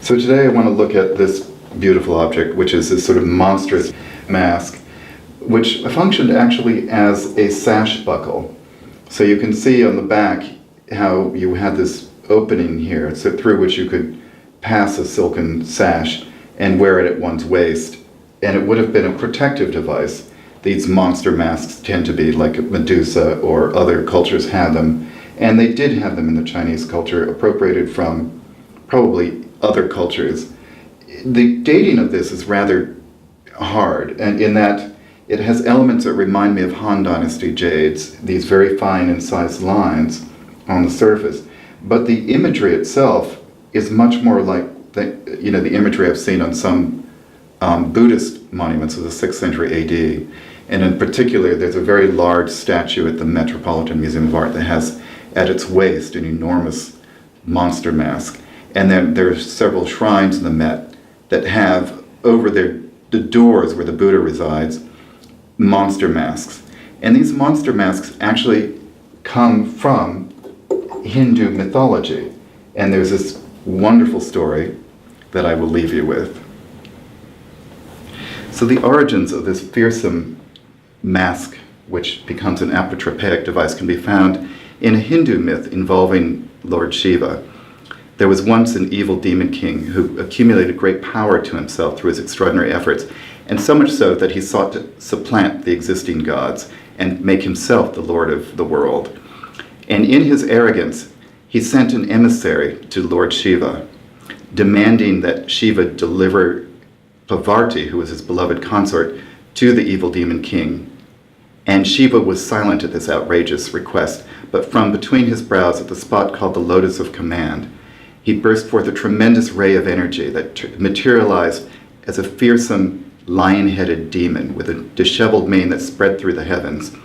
So today I want to look at this beautiful object, which is this sort of monstrous mask, which functioned actually as a sash buckle. So you can see on the back how you had this opening here, so through which you could pass a silken sash and wear it at one's waist. And it would have been a protective device. These monster masks tend to be like Medusa or other cultures had them. And they did have them in the Chinese culture, appropriated from probably other cultures. The dating of this is rather hard, and in that it has elements that remind me of Han Dynasty jades, these very fine incised lines on the surface. But the imagery itself is much more like the imagery I've seen on some Buddhist monuments of the 6th century AD. And in particular, there's a very large statue at the Metropolitan Museum of Art that has at its waist an enormous monster mask. And then there are several shrines in the Met that have over the doors where the Buddha resides monster masks. And these monster masks actually come from Hindu mythology. And there's this wonderful story that I will leave you with. So the origins of this fearsome mask, which becomes an apotropaic device, can be found in a Hindu myth involving Lord Shiva. There was once an evil demon king who accumulated great power to himself through his extraordinary efforts, and so much so that he sought to supplant the existing gods and make himself the lord of the world. And in his arrogance, he sent an emissary to Lord Shiva, demanding that Shiva deliver Parvati, who was his beloved consort, to the evil demon king. And Shiva was silent at this outrageous request, but from between his brows at the spot called the Lotus of Command, he burst forth a tremendous ray of energy that materialized as a fearsome lion-headed demon with a disheveled mane that spread through the heavens,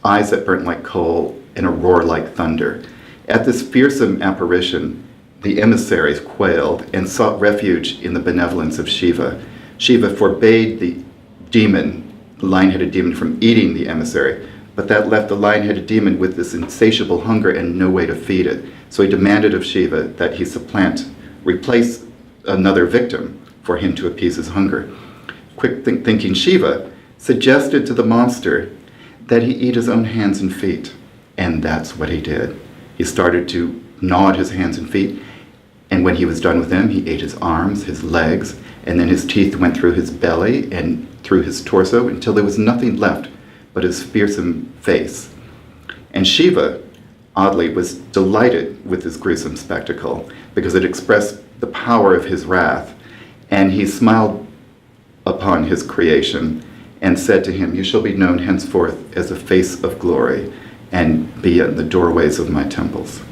eyes that burnt like coal, and a roar like thunder. At this fearsome apparition, the emissaries quailed and sought refuge in the benevolence of Shiva. Shiva forbade the lion-headed demon, from eating the emissary, but that left the lion-headed demon with this insatiable hunger and no way to feed it. So he demanded of Shiva that he replace another victim for him to appease his hunger. Quick-thinking Shiva suggested to the monster that he eat his own hands and feet, and that's what he did. He started to gnaw at his hands and feet, and when he was done with them, he ate his arms, his legs, and then his teeth went through his belly and through his torso until there was nothing left but his fearsome face. And Shiva, oddly, was delighted with this gruesome spectacle because it expressed the power of his wrath, and he smiled upon his creation and said to him, "You shall be known henceforth as a face of glory and be in the doorways of my temples."